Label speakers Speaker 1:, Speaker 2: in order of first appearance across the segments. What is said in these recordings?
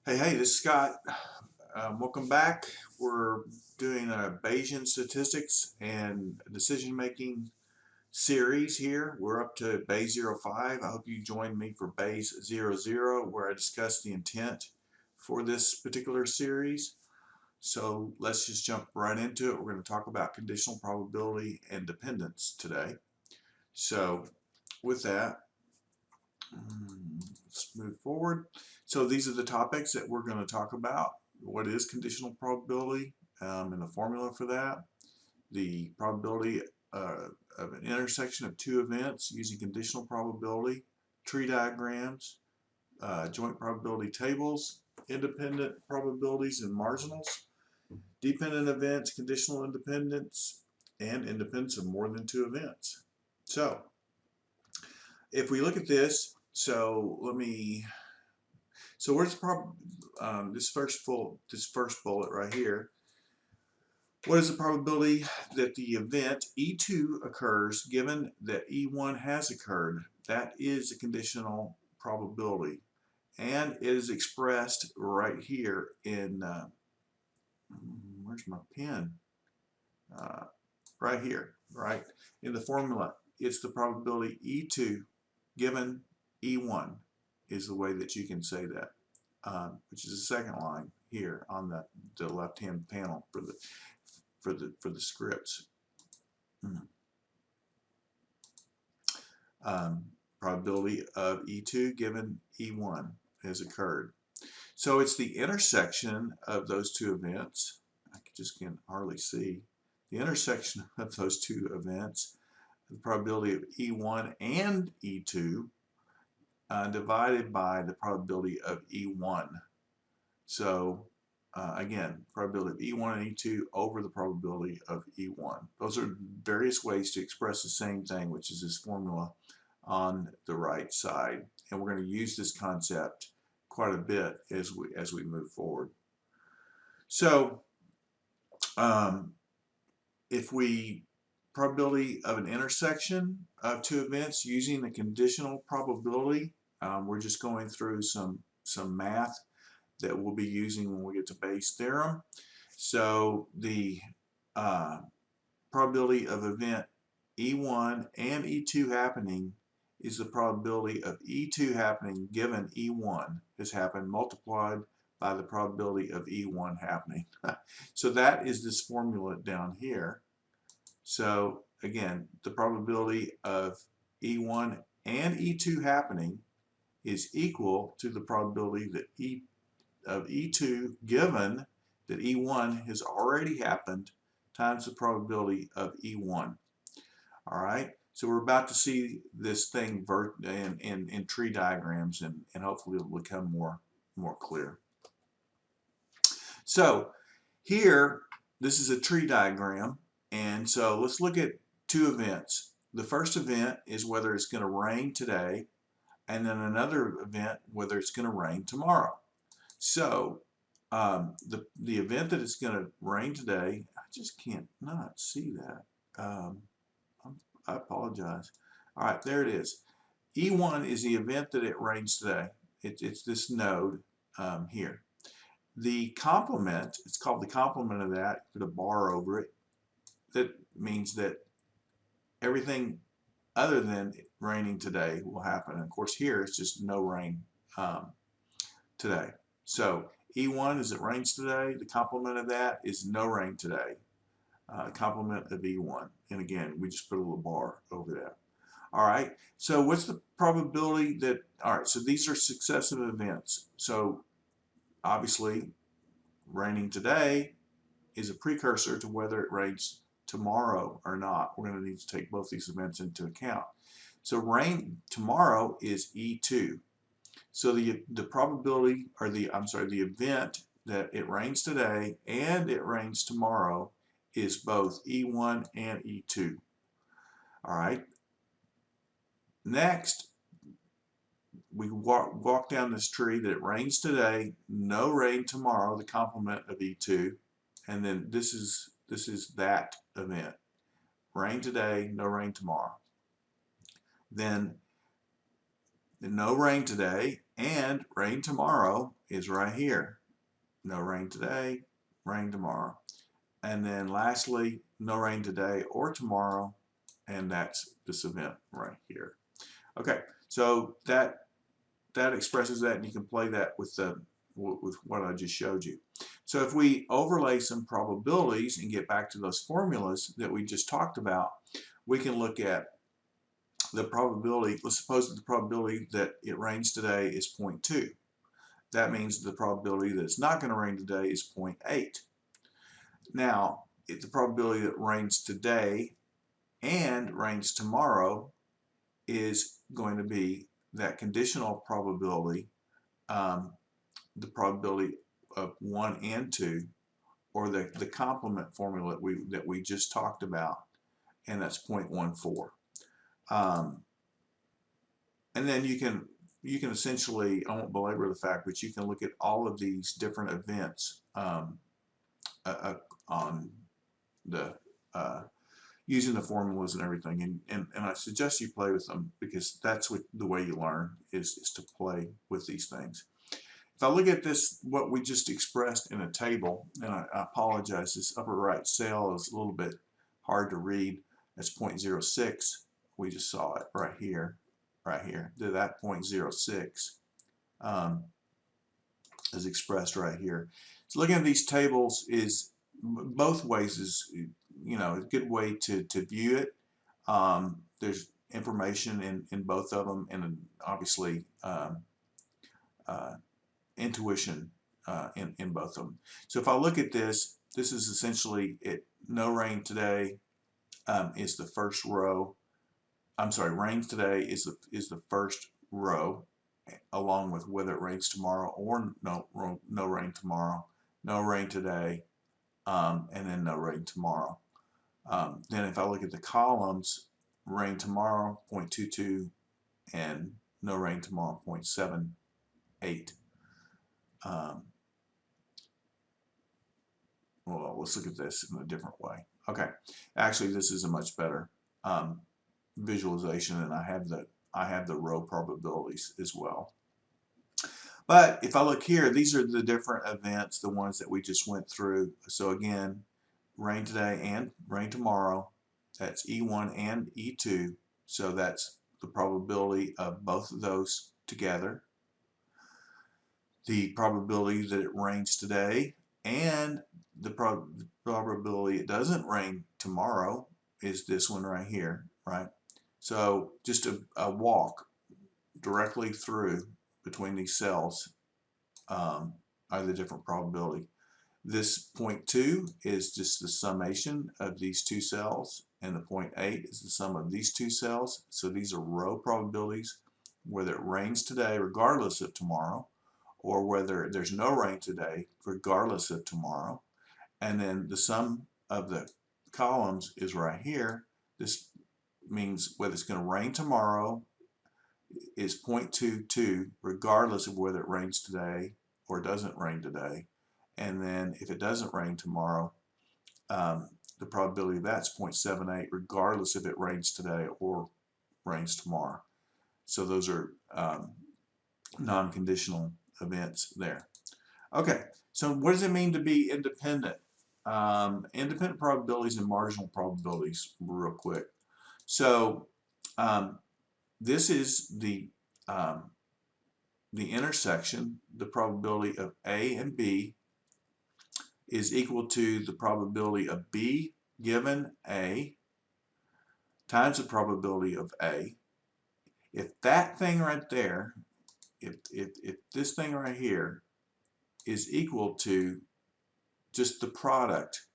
Speaker 1: Hey, this is Scott. Welcome back. We're doing a Bayesian statistics and decision making series here. We're up to Bayes05. I hope you join me for Bayes00, where I discuss the intent for this particular series. So let's just jump right into it. We're going to talk about conditional probability and dependence today. So with that, let's move forward. So these are the topics that we're going to talk about. What is conditional probability and the formula for that. The probability of an intersection of two events using conditional probability, tree diagrams, joint probability tables, independent probabilities and marginals, dependent events, conditional independence, and independence of more than two events. So if we look at this, so where's this first bullet right here? What is the probability that the event E2 occurs given that E1 has occurred? That is a conditional probability, and it is expressed right here in where's my pen? Right here, right in the formula. It's the probability E2 given E1 is the way that you can say that, which is the second line here on the left-hand panel for the scripts. Probability of E2 given E1 has occurred. So it's the intersection of those two events. I just can hardly see. The intersection of those two events, the probability of E1 and E2 divided by the probability of E1. So again, probability of E1 and E2 over the probability of E1. Those are various ways to express the same thing, which is this formula on the right side. And we're going to use this concept quite a bit as we move forward. So if we probability of an intersection of two events using the conditional probability, we're just going through some math that we'll be using when we get to Bayes' theorem. So the probability of event E1 and E2 happening is the probability of E2 happening given E1 has happened multiplied by the probability of E1 happening. So that is this formula down here. So again, the probability of E1 and E2 happening is equal to the probability that of E2 given that E1 has already happened times the probability of E1. All right, so we're about to see this thing in tree diagrams, and hopefully it'll become more clear. So here, this is a tree diagram, and so let's look at two events. The first event is whether it's going to rain today, and then another event whether it's going to rain tomorrow. So the event that it's going to rain today, I just can't not see that. I apologize. All right, there it is. E1 is the event that it rains today. It's this node here. The complement, it's called the complement of that, put a bar over it. That means that everything other than raining today will happen. And of course here it's just no rain today. So E1 is it rains today. The complement of that is no rain today. Complement of E1. And again, we just put a little bar over that. All right, so what's the probability that, all right, so these are successive events. So obviously raining today is a precursor to whether it rains tomorrow or not. We're going to need to take both these events into account. So rain tomorrow is E2. So the probability, or the event that it rains today and it rains tomorrow is both E1 and E2. All right. Next, we walk down this tree that it rains today, no rain tomorrow, the complement of E2, and then this is that event. Rain today, no rain tomorrow. Then no rain today and rain tomorrow is right here. No rain today, rain tomorrow. And then lastly, no rain today or tomorrow, and that's this event right here. Okay, so that expresses that, and you can play that with what I just showed you. So if we overlay some probabilities and get back to those formulas that we just talked about, we can look at the probability. Let's suppose that the probability that it rains today is 0.2. That means the probability that it's not going to rain today is 0.8. Now, if the probability that it rains today and rains tomorrow is going to be that conditional probability, the probability of 1 and 2, or the complement formula that we just talked about, and that's 0.14. And then you can essentially, I won't belabor the fact, but you can look at all of these different events on the using the formulas and everything, and I suggest you play with them, because that's the way you learn, is to play with these things. If I look at this, what we just expressed in a table, and I apologize, this upper right cell is a little bit hard to read. That's 0.06. We just saw it right here, that 0.06 is expressed right here. So looking at these tables is both ways is, you know, a good way to view it. There's information in both of them, and obviously intuition in both of them. So if I look at this, this is essentially it. No rain today is the first row. I'm sorry, rain today is the first row, along with whether it rains tomorrow or no rain tomorrow, no rain today, and then no rain tomorrow. Then if I look at the columns, rain tomorrow 0.22 and no rain tomorrow 0.78. Well, let's look at this in a different way. Okay, actually this is a much better visualization, and I have the row probabilities as well. But if I look here, these are the different events, the ones that we just went through. So again, rain today and rain tomorrow, that's E1 and E2, so that's the probability of both of those together. The probability that it rains today and the probability it doesn't rain tomorrow is this one right here, right? So just a walk directly through between these cells are the different probability. This 0.2 is just the summation of these two cells, and the 0.8 is the sum of these two cells. So these are row probabilities, whether it rains today regardless of tomorrow, or whether there's no rain today regardless of tomorrow. And then the sum of the columns is right here. This means whether it's going to rain tomorrow is 0.22 regardless of whether it rains today or doesn't rain today. And then if it doesn't rain tomorrow, the probability of that's 0.78 regardless if it rains today or rains tomorrow. So those are non-conditional events there. Okay, so what does it mean to be independent? Independent probabilities and marginal probabilities, real quick. So this is the intersection. The probability of A and B is equal to the probability of B given A times the probability of A. If that thing right there, if this thing right here is equal to just the product,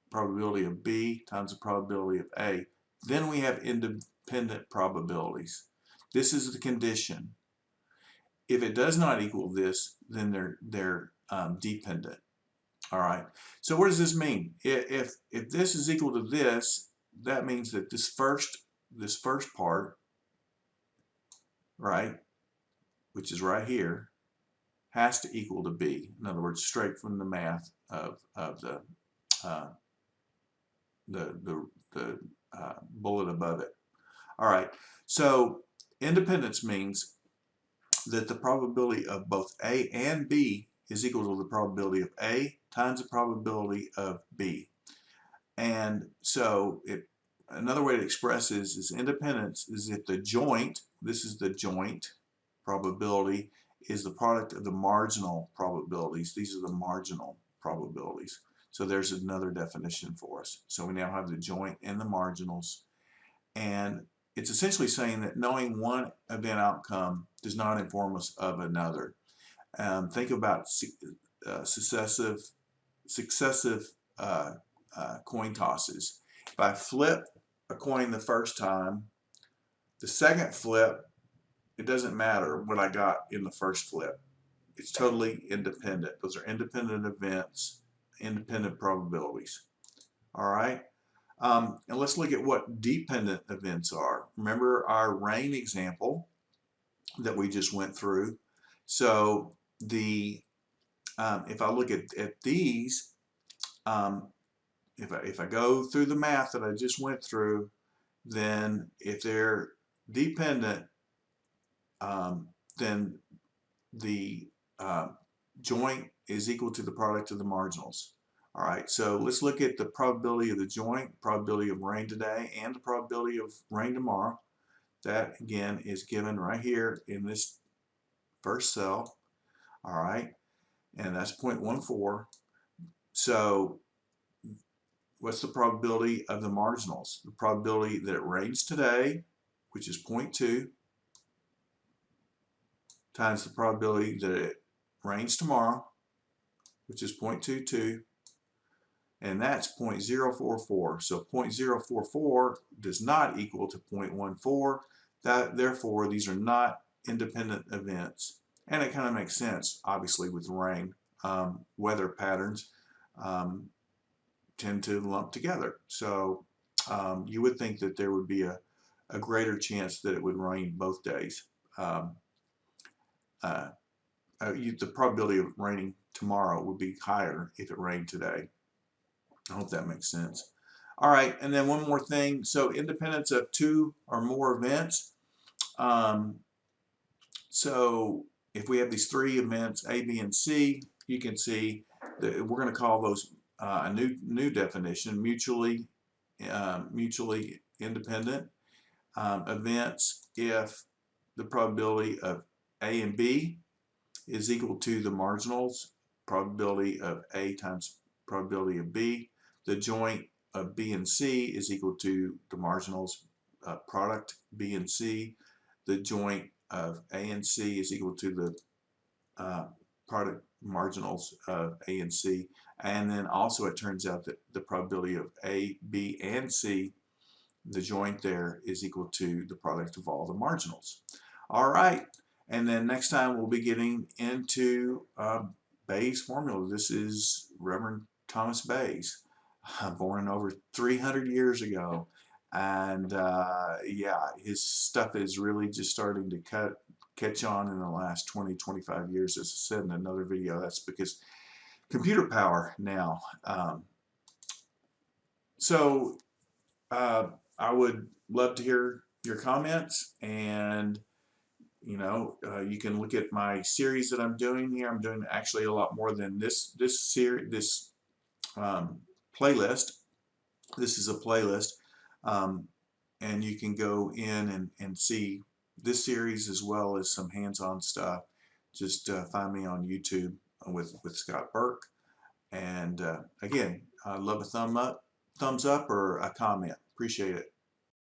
Speaker 1: probability of B times the probability of A, then we have independent probabilities. This is the condition. If it does not equal this, then they're dependent. All right. So what does this mean? If this is equal to this, that means that this first part, right, which is right here, has to equal to B. In other words, straight from the math of the bullet above it. All right. So independence means that the probability of both A and B is equal to the probability of A times the probability of B. And so another way to express is independence is if the joint, this is the joint probability, is the product of the marginal probabilities. These are the marginal probabilities. So there's another definition for us. So we now have the joint and the marginals. And it's essentially saying that knowing one event outcome does not inform us of another. Think about successive coin tosses. If I flip a coin the first time, the second flip, it doesn't matter what I got in the first flip. It's totally independent. Those are independent events, independent probabilities. All right? And let's look at what dependent events are. Remember our rain example that we just went through. So if I look at these, if I go through the math that I just went through, then if they're dependent, then the joint is equal to the product of the marginals. All right, so let's look at the probability of the joint, probability of rain today, and the probability of rain tomorrow. That, again, is given right here in this first cell. All right, and that's 0.14. So what's the probability of the marginals? The probability that it rains today, which is 0.2, times the probability that it rains tomorrow, which is 0.22, and that's 0.044. So 0.044 does not equal to 0.14. Therefore, these are not independent events. And it kind of makes sense, obviously, with rain. Weather patterns tend to lump together. So you would think that there would be a greater chance that it would rain both days. The probability of raining tomorrow would be higher if it rained today. I hope that makes sense. All right, and then one more thing. So independence of two or more events. So if we have these three events, A, B, and C, you can see that we're going to call those a new definition, mutually independent events if the probability of A and B is equal to the marginals, probability of A times probability of B. The joint of B and C is equal to the marginals product B and C. The joint of A and C is equal to the product marginals of A and C. And then also it turns out that the probability of A, B, and C, the joint there, is equal to the product of all the marginals. All right, and then next time we'll be getting into Bayes' formula. This is Reverend Thomas Bayes, born over 300 years ago. And yeah, his stuff is really just starting to catch on in the last 20-25 years, as I said in another video. That's because computer power now. I would love to hear your comments, and you can look at my series that I'm doing here. I'm doing actually a lot more than this playlist. This is a playlist, and you can go in and see this series as well as some hands-on stuff. Just find me on YouTube with Scott Burke. And again, I love a thumbs up or a comment. Appreciate it.